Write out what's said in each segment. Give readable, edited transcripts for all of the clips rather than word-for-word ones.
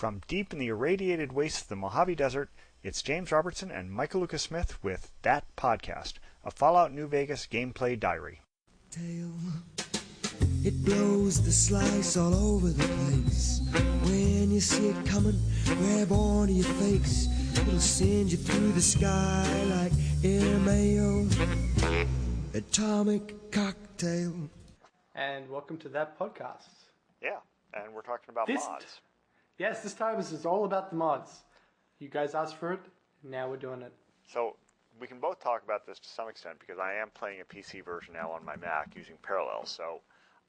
From deep in the irradiated wastes of the Mojave Desert, it's James Robertson and Michael Lucas Smith with That Podcast, a Fallout New Vegas gameplay diary. Tail, it blows the slice all over the place. When you see it coming, grab onto your face. It'll send you through the sky like air mayo. Atomic cocktail. And welcome to That Podcast. Yeah, and we're talking about mods. Yes, this time this is all about the mods. You guys asked for it, now we're doing it. So we can both talk about this to some extent because I am playing a PC version now on my Mac using Parallels. So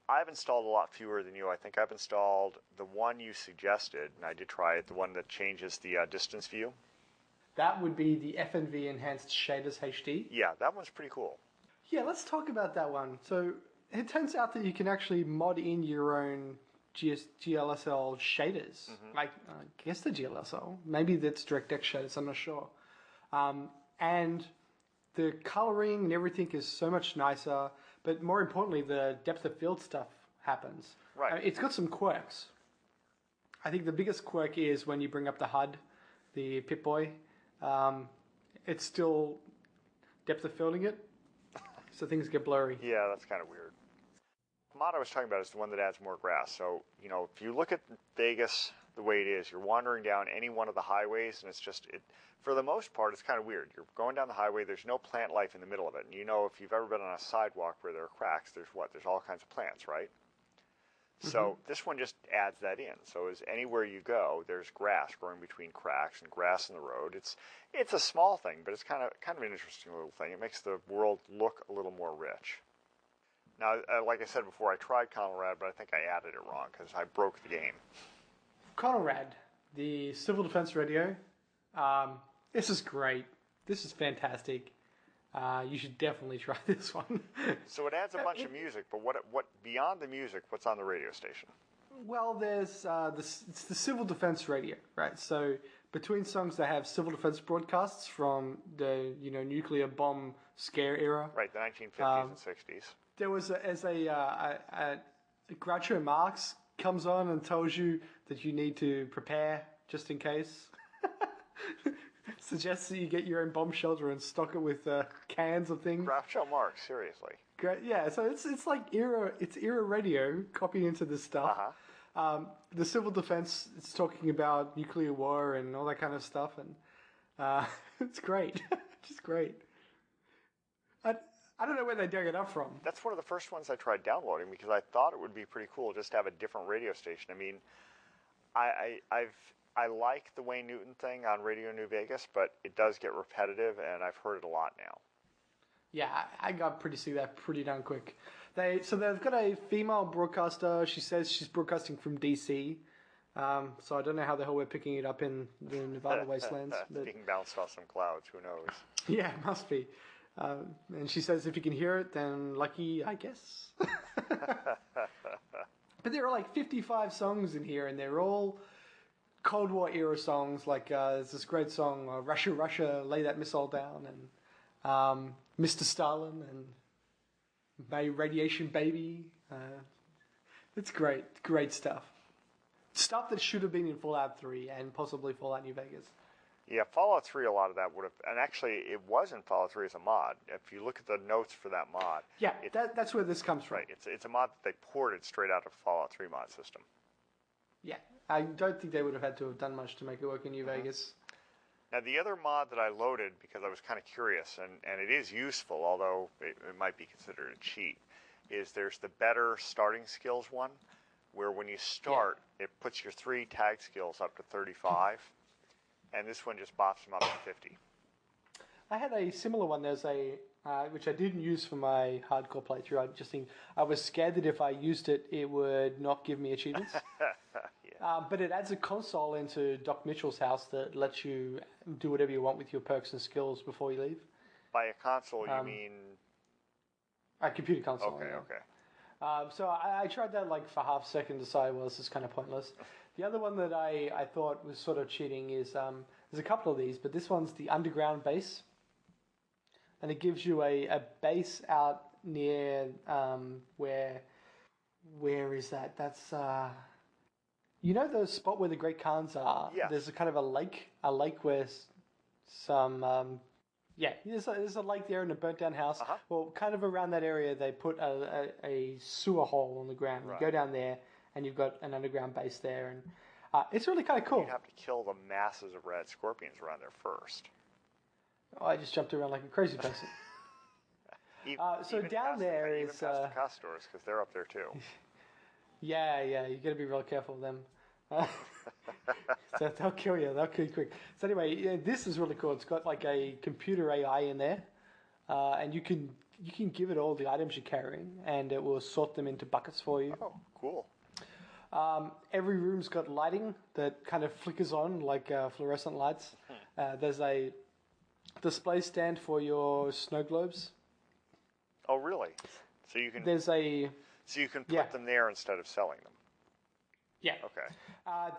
I've installed a lot fewer than you. I think I've installed the one you suggested, and I did try it, the one that changes the distance view. That would be the FNV Enhanced Shaders HD. Yeah, that one's pretty cool. Yeah, let's talk about that one. So it turns out that you can actually mod in your own GLSL shaders. Mm-hmm. Like, I guess the GLSL. Maybe that's DirectX shaders, I'm not sure. And the coloring and everything is so much nicer, but more importantly, the depth of field stuff happens. Right. It's got some quirks. I think the biggest quirk is when you bring up the HUD, the Pip-Boy, it's still depth of fielding it, so things get blurry. Yeah, that's kind of weird. The mod I was talking about is the one that adds more grass. So, if you look at Vegas the way it is, you're wandering down any one of the highways, and it's just, for the most part, it's kind of weird. You're going down the highway, there's no plant life in the middle of it. And if you've ever been on a sidewalk where there are cracks, there's all kinds of plants, right? Mm-hmm. So this one just adds that in. So as anywhere you go, there's grass growing between cracks and grass in the road. It's a small thing, but it's kind of an interesting little thing. It makes the world look a little more rich. Now, like I said before, I tried Conrad, but I think I added it wrong because I broke the game. Conrad, the Civil Defense Radio. This is great. This is fantastic. You should definitely try this one. So it adds a bunch of music, but what beyond the music, what's on the radio station? Well, there's it's the Civil Defense Radio, right? So between songs, they have civil defense broadcasts from the nuclear bomb scare era. Right, the 1950s and 60s. There was a Groucho Marx comes on and tells you that you need to prepare just in case. Suggests that you get your own bomb shelter and stock it with cans of things. Groucho Marx, seriously. Great, yeah. So it's like era radio copied into this stuff. Uh-huh. The civil defense, it's talking about nuclear war and all that kind of stuff, and it's great, just great. I don't know where they dug it up from. That's one of the first ones I tried downloading because I thought it would be pretty cool just to have a different radio station. I mean, I like the Wayne Newton thing on Radio New Vegas, but it does get repetitive, and I've heard it a lot now. Yeah, I got to see that pretty darn quick. They've got a female broadcaster. She says she's broadcasting from DC. So I don't know how the hell we're picking it up in the Nevada wastelands. But being bounced off some clouds, who knows? Yeah, it must be. And she says if you can hear it, then lucky, I guess. But there are like 55 songs in here, and they're all Cold War era songs. Like there's this great song, Russia, Russia, Lay That Missile Down, and Mr. Stalin, and My Radiation Baby. It's great stuff. Stuff that should have been in Fallout 3 and possibly Fallout New Vegas. Yeah, Fallout 3, a lot of that would have, and actually it was in Fallout 3 as a mod. If you look at the notes for that mod. Yeah, that's where this comes from. Right, it's a mod that they ported straight out of Fallout 3 mod system. Yeah, I don't think they would have had to have done much to make it work in New Vegas. Now, the other mod that I loaded, because I was kind of curious, and it is useful, although it might be considered a cheat, is there's the better starting skills one, where when you start, it puts your 3 tag skills up to 35. And this one just bops them up to 50. I had a similar one. There's a which I didn't use for my hardcore playthrough. I was scared that if I used it, it would not give me achievements. Yeah. But it adds a console into Doc Mitchell's house that lets you do whatever you want with your perks and skills before you leave. By a console, you mean? A computer console. Okay, yeah. okay. So I tried that like for half a second to decide, well, this is kind of pointless. The other one that I thought was sort of cheating is, there's a couple of these, but this one's the underground base. And it gives you a base out near, where is that? That's You know the spot where the Great Khans are? Yes. There's a kind of a lake where some, there's a lake there in a burnt down house. Uh-huh. Well, kind of around that area, they put a sewer hole on the ground. Right. You go down there, and you've got an underground base there, and it's really kind of cool. You'd have to kill the masses of red scorpions around there first. I just jumped around like a crazy person. So Even down past there even is... past the castors, because they're up there too. Yeah, you got to be real careful of them. So they'll kill you. They'll kill you quick. So anyway, yeah, this is really cool. It's got like a computer AI in there, and you can give it all the items you're carrying, and it will sort them into buckets for you. Oh, cool. Every room's got lighting that kind of flickers on like fluorescent lights. There's a display stand for your snow globes. Oh, really? So you can Yeah. put them there instead of selling them. Yeah. Okay.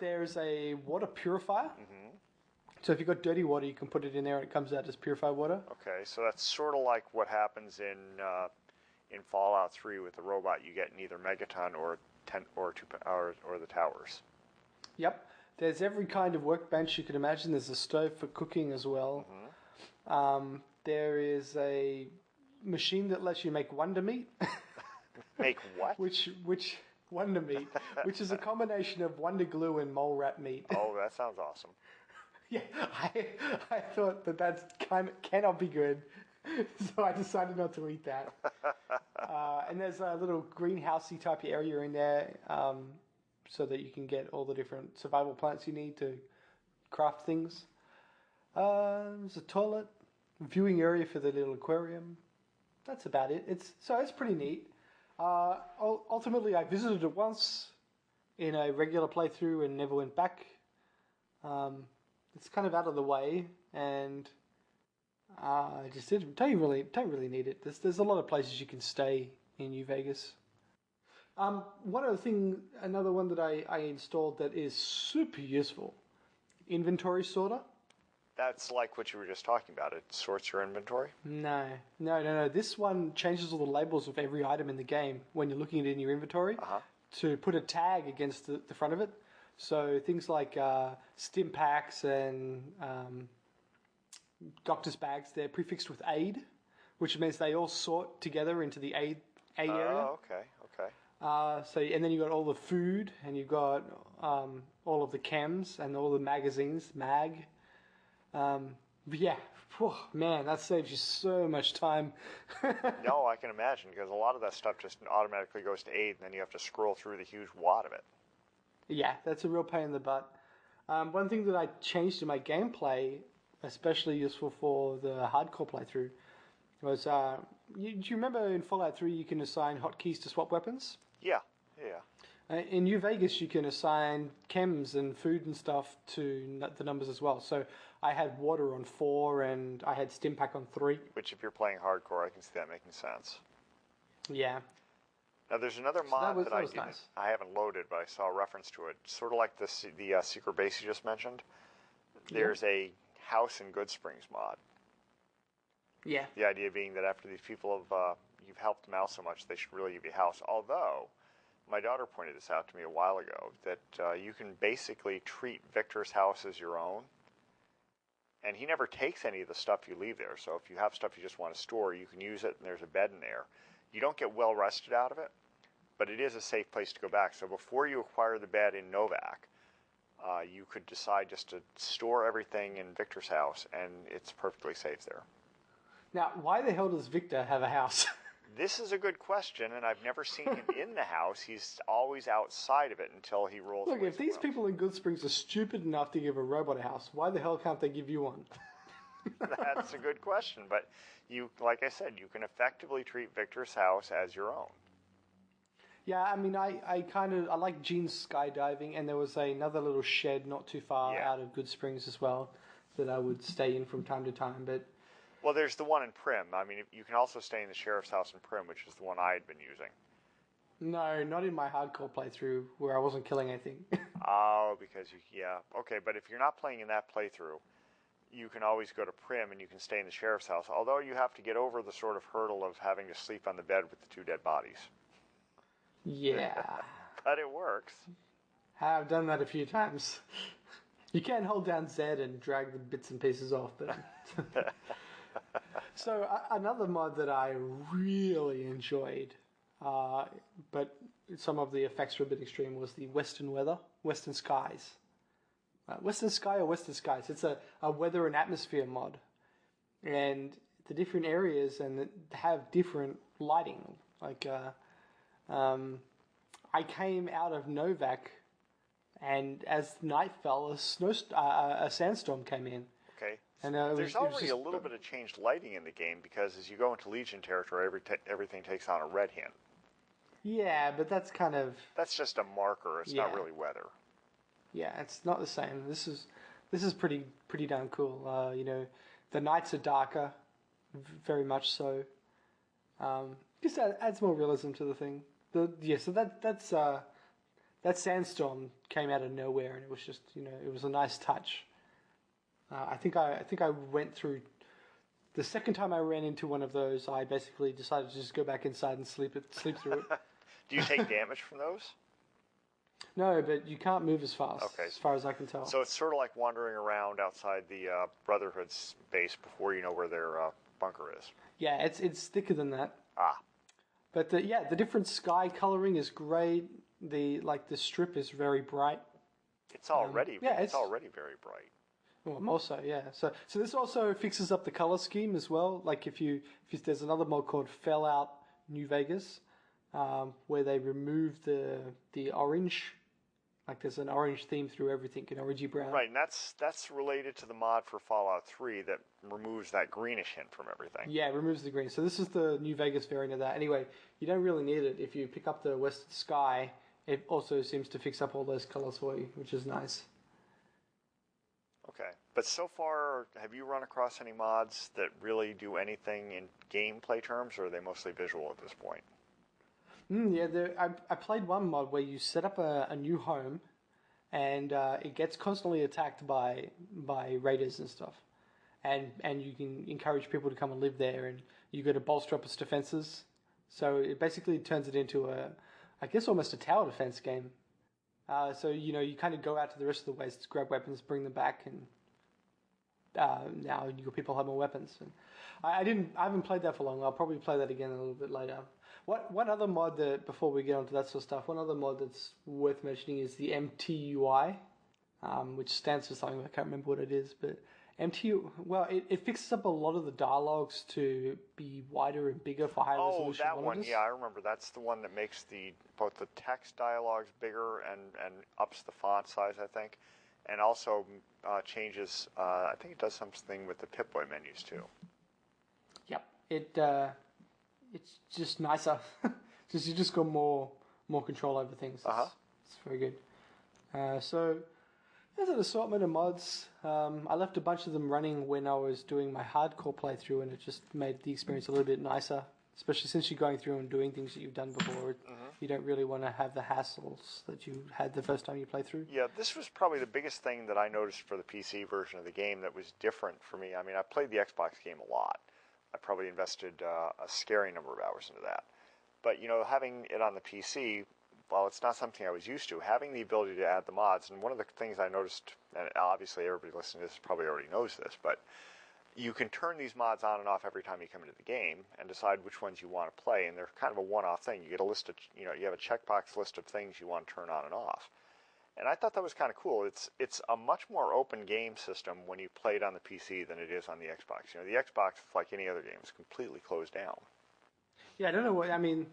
There's a water purifier. Mm-hmm. So if you've got dirty water, you can put it in there and it comes out as purified water. Okay, so that's sort of like what happens in Fallout 3 with the robot you get in either Megaton or the towers. Yep. There's every kind of workbench you can imagine. There's a stove for cooking as well. Mm-hmm. There is a machine that lets you make Wonder Meat. Make what? which Wonder Meat, which is a combination of Wonder Glue and mole rat meat. Oh, that sounds awesome. Yeah, I thought that cannot be good, so I decided not to eat that. And there's a little greenhousey type area in there, so that you can get all the different survival plants you need to craft things. There's a toilet, viewing area for the little aquarium. That's about it. It's pretty neat. Ultimately, I visited it once in a regular playthrough and never went back. It's kind of out of the way, and I just don't really need it. There's a lot of places you can stay in New Vegas. Another one that I installed that is super useful, inventory sorter. That's like what you were just talking about. It sorts your inventory? No. This one changes all the labels of every item in the game when you're looking at it in your inventory to put a tag against the front of it. So things like stim packs and doctor's bags, they're prefixed with aid, which means they all sort together into the aid area. Oh, okay. And then you've got all the food, and you've got all of the chems and all the magazines, mag. But yeah, man, that saves you so much time. No, I can imagine, because a lot of that stuff just automatically goes to aid, and then you have to scroll through the huge wad of it. Yeah, that's a real pain in the butt. One thing that I changed in my gameplay, especially useful for the hardcore playthrough, was do you remember in Fallout 3 you can assign hotkeys to swap weapons? Yeah. In New Vegas, you can assign chems and food and stuff to the numbers as well. So I had water on 4 and I had stim pack on 3. Which, if you're playing hardcore, I can see that making sense. Yeah. Now, there's another mod that nice. I haven't loaded, but I saw a reference to it. Sort of like the secret base you just mentioned. There's a house in Good Springs mod. Yeah. The idea being that after these people you've helped them out so much, they should really give you a house. Although, my daughter pointed this out to me a while ago, that you can basically treat Victor's house as your own. And he never takes any of the stuff you leave there. So if you have stuff you just want to store, you can use it, and there's a bed in there. You don't get well rested out of it, but it is a safe place to go back. So before you acquire the bed in Novak, you could decide just to store everything in Victor's house, and it's perfectly safe there. Now, why the hell does Victor have a house? This is a good question, and I've never seen him in the house. He's always outside of it until he rolls away. Look, if these people in Good Springs are stupid enough to give a robot a house, why the hell can't they give you one? That's a good question, but like I said, you can effectively treat Victor's house as your own. Yeah, I mean, I like Gene's skydiving, and there was another little shed not too far out of Good Springs as well that I would stay in from time to time, but... Well, there's the one in Prim. I mean, you can also stay in the sheriff's house in Prim, which is the one I had been using. No, not in my hardcore playthrough where I wasn't killing anything. Oh, because okay, but if you're not playing in that playthrough, you can always go to Prim and you can stay in the sheriff's house, although you have to get over the sort of hurdle of having to sleep on the bed with the 2 dead bodies. Yeah. But it works. I've done that a few times. You can hold down Z and drag the bits and pieces off, but... So another mod that I really enjoyed, but some of the effects were a bit extreme, was the Western Skies. Western Sky or Western Skies. It's a weather and atmosphere mod. And the different areas and have different lighting. Like, I came out of Novak, and as night fell, a sandstorm came in. Okay. And there's already a little bit of changed lighting in the game because as you go into Legion territory, everything takes on a red hint. Yeah, but that's kind of... That's just a marker. It's not really weather. Yeah, it's not the same. This is pretty darn cool. The nights are darker, very much so. Just adds more realism to the thing. So that sandstorm came out of nowhere, and it was just it was a nice touch. I think I went through. The second time I ran into one of those, I basically decided to just go back inside and sleep through it. Do you take damage from those? No, but you can't move as fast, okay, as far as I can tell. So it's sort of like wandering around outside the Brotherhood's base before you know where their bunker is. Yeah, it's thicker than that. Ah. But the different sky coloring is great. The strip is very bright. It's already it's already very bright. Well, more so, yeah. So this also fixes up the color scheme as well. Like if there's another mod called Fallout New Vegas, where they remove the orange. Like there's an orange theme through everything, an orangey brown. Right, and that's related to the mod for Fallout 3 that removes that greenish hint from everything. Yeah, it removes the green. So this is the New Vegas variant of that. Anyway, you don't really need it. If you pick up the Western Sky, it also seems to fix up all those colors for you, which is nice. Okay, but so far, have you run across any mods that really do anything in gameplay terms, or are they mostly visual at this point? I played one mod where you set up a new home, and it gets constantly attacked by raiders and stuff, and you can encourage people to come and live there, and you got to bolster up its defenses. So it basically turns it into I guess almost a tower defense game. So you kind of go out to the rest of the waste, grab weapons, bring them back, and now your people have more weapons. And I haven't played that for long. I'll probably play that again a little bit later. One other mod that, before we get onto that sort of stuff, one other mod that's worth mentioning is the MTUI, which stands for something I can't remember what it is, but it fixes up a lot of the dialogues to be wider and bigger for high resolution. Oh, that one, yeah, I remember. That's the one that makes both the text dialogues bigger and ups the font size, I think, and also changes. I think it does something with the Pip-Boy menus too. Yep, it's just nicer. You just got more control over things. It's very good. So there's an assortment of mods. I left a bunch of them running when I was doing my hardcore playthrough, and it just made the experience a little bit nicer. Especially since you're going through and doing things that you've done before. You don't really want to have the hassles that you had the first time you played through. Yeah, this was probably the biggest thing that I noticed for the PC version of the game that was different for me. I mean, I played the Xbox game a lot. I probably invested a scary number of hours into that. But, having it on the PC, while it's not something I was used to, having the ability to add the mods, and one of the things I noticed, and obviously everybody listening to this probably already knows this, but you can turn these mods on and off every time you come into the game and decide which ones you want to play, and they're kind of a one-off thing. You get a list of, you have a checkbox list of things you want to turn on and off. And I thought that was kind of cool. It's a much more open game system when you play it on the PC than it is on the Xbox. The Xbox, like any other game, is completely closed down. Yeah, I don't know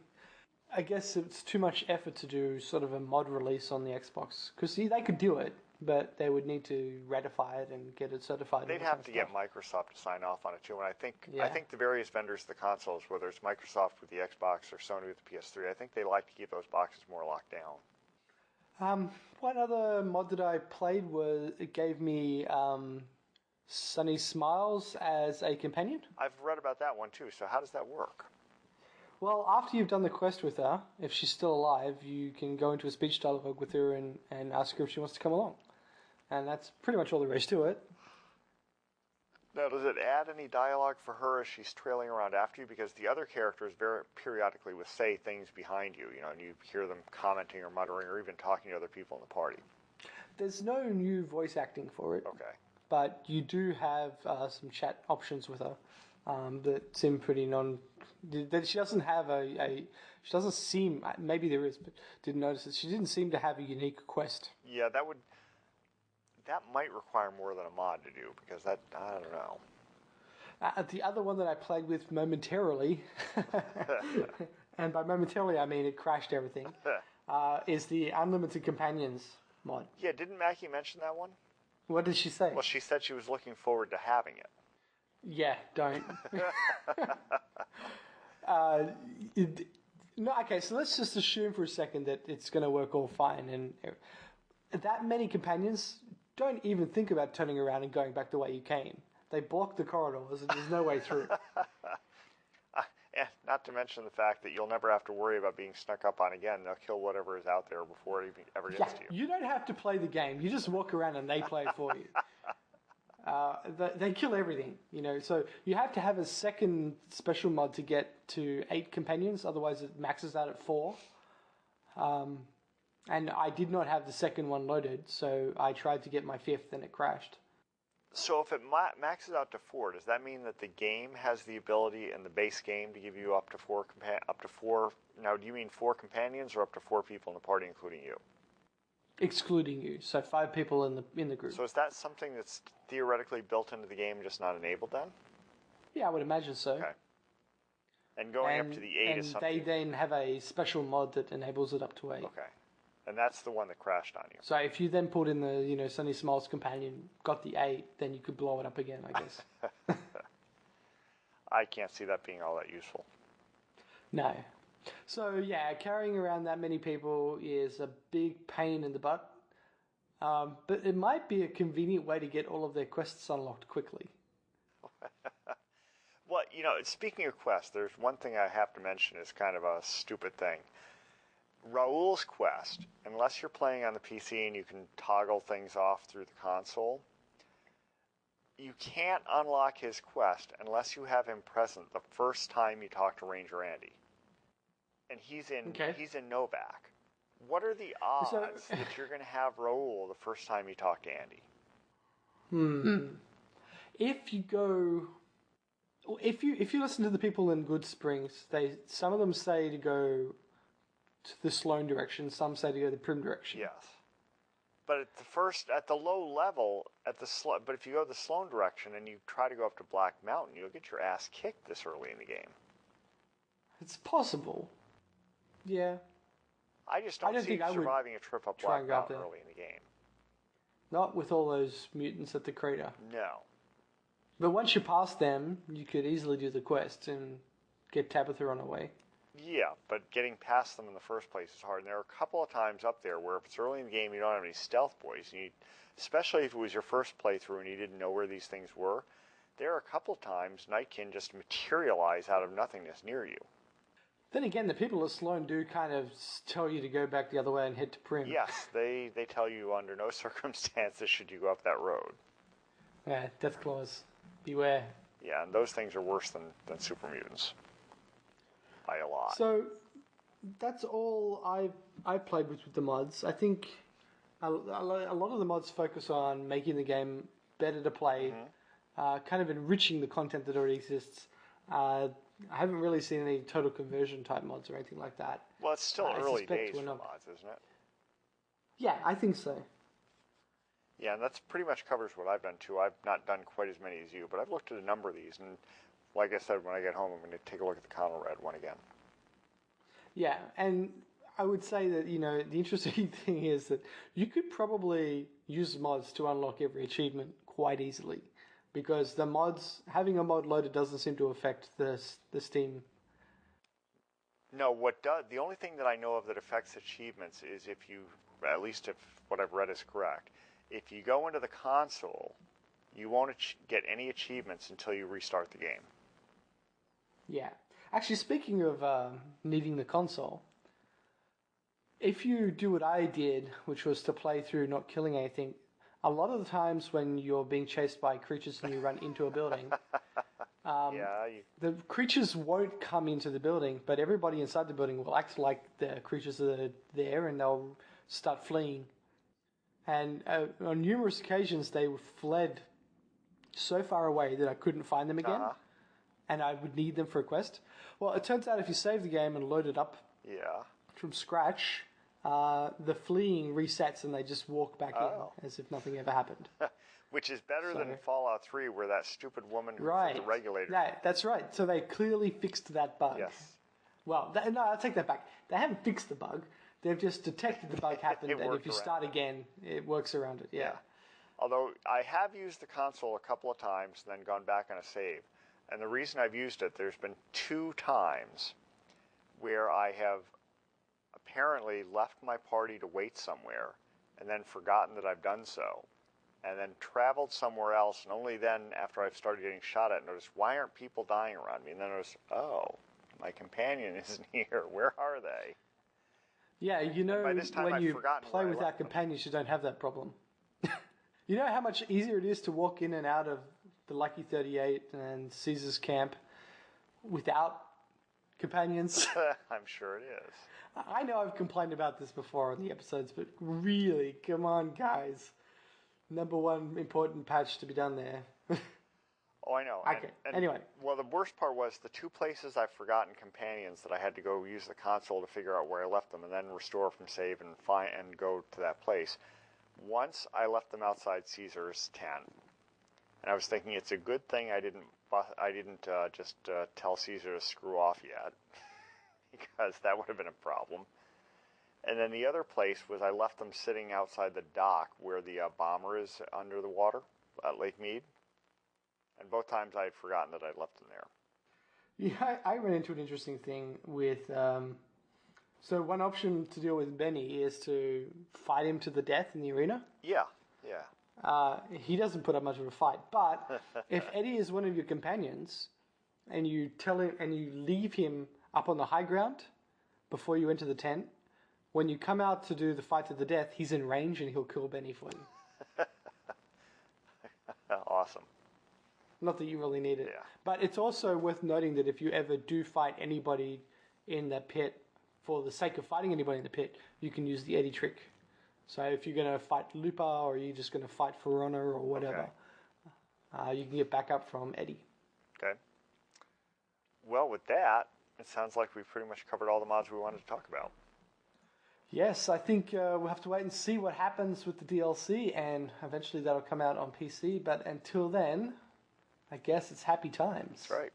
I guess it's too much effort to do sort of a mod release on the Xbox. Because they could do it, but they would need to ratify it and get it certified. They'd have to get Microsoft to sign off on it too. And I think the various vendors of the consoles, whether it's Microsoft with the Xbox or Sony with the PS3, I think they like to keep those boxes more locked down. One other mod that I played it gave me Sunny Smiles as a companion. I've read about that one too. So how does that work? Well, after you've done the quest with her, if she's still alive, you can go into a speech dialogue with her and ask her if she wants to come along. And that's pretty much all there is to it. Now, does it add any dialogue for her as she's trailing around after you? Because the other characters very periodically will say things behind you, and you hear them commenting or muttering or even talking to other people in the party. There's no new voice acting for it. Okay. But you do have some chat options with her that seem pretty that she doesn't have she doesn't seem, maybe there is, but didn't notice it. She didn't seem to have a unique quest. Yeah, that might require more than a mod to do, because I don't know. The other one that I played with momentarily, and by momentarily I mean it crashed everything, is the Unlimited Companions mod. Yeah, didn't Mackie mention that one? What did she say? Well, she said she was looking forward to having it. Yeah, don't. No, okay, so let's just assume for a second that it's going to work all fine. And that many companions don't even think about turning around and going back the way you came. They block the corridors and there's no way through. And not to mention the fact that you'll never have to worry about being snuck up on again. They'll kill whatever is out there before it ever gets to you. You don't have to play the game. You just walk around and they play it for you. They kill everything, So you have to have a second special mod to get to 8 companions. Otherwise, it maxes out at 4. And I did not have the second one loaded, so I tried to get my 5th and it crashed. So if it maxes out to 4, does that mean that the game has the ability in the base game to give you up to 4? Now, do you mean 4 companions or up to 4 people in the party, including you? Excluding you, so 5 people in the group. So is that something that's theoretically built into the game, just not enabled then? Yeah, I would imagine so. Okay. And going up to the 8 is something. And they then have a special mod that enables it up to 8. Okay. And that's the one that crashed on you. So if you then put in the, Sunny Smiles companion, got the 8, then you could blow it up again, I guess. I can't see that being all that useful. No. So yeah, carrying around that many people is a big pain in the butt. But it might be a convenient way to get all of their quests unlocked quickly. Well, speaking of quests, there's one thing I have to mention is kind of a stupid thing. Raoul's quest, unless you're playing on the PC and you can toggle things off through the console, you can't unlock his quest unless you have him present the first time you talk to Ranger Andy. And he's in Novak. What are the odds that you're going to have Raoul the first time you talk to Andy? If you listen to the people in Good Springs, some of them say to go to the Sloan direction, some say to go the Prim direction. Yes. But at the low level, but if you go the Sloan direction and you try to go up to Black Mountain, you'll get your ass kicked this early in the game. It's possible. Yeah. I just don't see you surviving a trip up Black Mountain early in the game. Not with all those mutants at the crater. No. But once you pass them, you could easily do the quest and get Tabitha on her way. Yeah, but getting past them in the first place is hard. And there are a couple of times up there where if it's early in the game, you don't have any stealth boys. Especially if it was your first playthrough and you didn't know where these things were, there are a couple of times Nightkin just materialize out of nothingness near you. Then again, the people at Sloan do kind of tell you to go back the other way and head to Prim. Yes, they tell you under no circumstances should you go up that road. Yeah, Death Claws. Beware. Yeah, and those things are worse than super mutants. By a lot. So, that's all I've played with the mods. I think a lot of the mods focus on making the game better to play, kind of enriching the content that already exists. I haven't really seen any total conversion type mods or anything like that. Well, it's still early days for mods, isn't it? Yeah, I think so. Yeah, and that's pretty much covers what I've done too. I've not done quite as many as you, but I've looked at a number of these, and like I said, when I get home, I'm going to take a look at the Conrad one again. Yeah, and I would say that, the interesting thing is that you could probably use mods to unlock every achievement quite easily, because having a mod loaded doesn't seem to affect the Steam. No, the only thing that I know of that affects achievements is if you, at least if what I've read is correct, if you go into the console, you won't get any achievements until you restart the game. Yeah. Actually, speaking of needing the console, if you do what I did, which was to play through not killing anything, a lot of the times when you're being chased by creatures and you run into a building, the creatures won't come into the building, but everybody inside the building will act like the creatures are there and they'll start fleeing. And on numerous occasions, they fled so far away that I couldn't find them again, and I would need them for a quest. Well, it turns out if you save the game and load it up from scratch, the fleeing resets and they just walk back in as if nothing ever happened. Which is better than Fallout 3, where that stupid woman who right. the regulator. That's right. So they clearly fixed that bug. Yes. Well, no, I'll take that back. They haven't fixed the bug. They've just detected the bug happened, and if you start again, it works around it. Yeah. Although I have used the console a couple of times and then gone back on a save. And the reason I've used it, there's been 2 times where I have apparently left my party to wait somewhere and then forgotten that I've done so. And then traveled somewhere else, and only then, after I've started getting shot at, noticed, why aren't people dying around me? And then I noticed, my companion isn't here. Where are they? Yeah, you know, by this time when I've you forgotten play where I without left them. companions, you don't have that problem. You know how much easier it is to walk in and out of the Lucky 38 and Caesar's camp without companions? I'm sure it is. I know I've complained about this before on the episodes, but really, come on, guys. Number 1 important patch to be done there. Oh, I know. Okay, anyway. Well, the worst part was the 2 places I've forgotten companions that I had to go use the console to figure out where I left them and then restore from save and go to that place. Once I left them outside Caesar's tent, and I was thinking it's a good thing I didn't just tell Caesar to screw off yet, because that would have been a problem. And then the other place was I left them sitting outside the dock where the bomber is under the water at Lake Mead. And both times I had forgotten that I'd left them there. Yeah, I ran into an interesting thing with... So one option to deal with Benny is to fight him to the death in the arena. Yeah. He doesn't put up much of a fight. But if Eddie is one of your companions and you tell him and you leave him up on the high ground before you enter the tent, when you come out to do the fight to the death, he's in range and he'll kill Benny for you. Awesome. Not that you really need it. Yeah. But it's also worth noting that if you ever do fight anybody in the pit, for the sake of fighting anybody in the pit, you can use the Eddie trick. So if you're going to fight Lupa or you're just going to fight for honor or whatever, you can get backup from Eddie. Okay. Well, with that, it sounds like we've pretty much covered all the mods we wanted to talk about. Yes, I think we'll have to wait and see what happens with the DLC, and eventually that'll come out on PC. But until then, I guess it's happy times. That's right.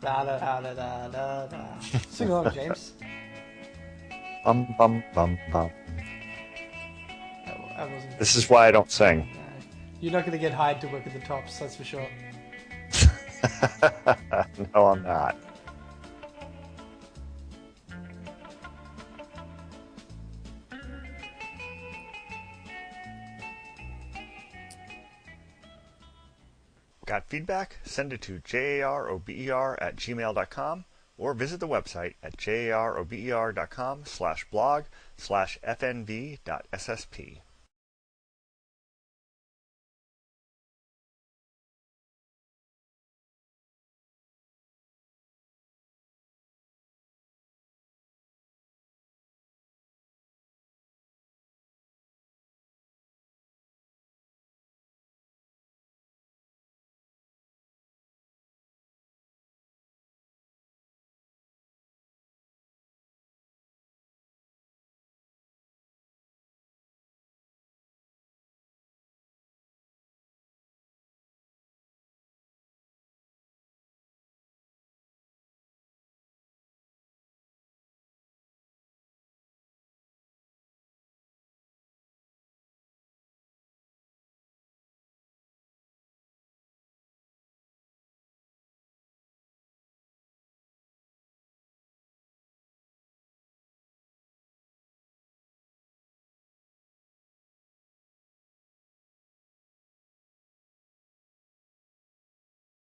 Da da da da da da da. Sing along, James. Bum bum bum bum. I wasn't. This is why I don't sing. You're not going to get hired to work at the Tops, that's for sure. No, I'm not. Got feedback? Send it to jarober@gmail.com or visit the website at jarober.com/blog/fnv.ssp.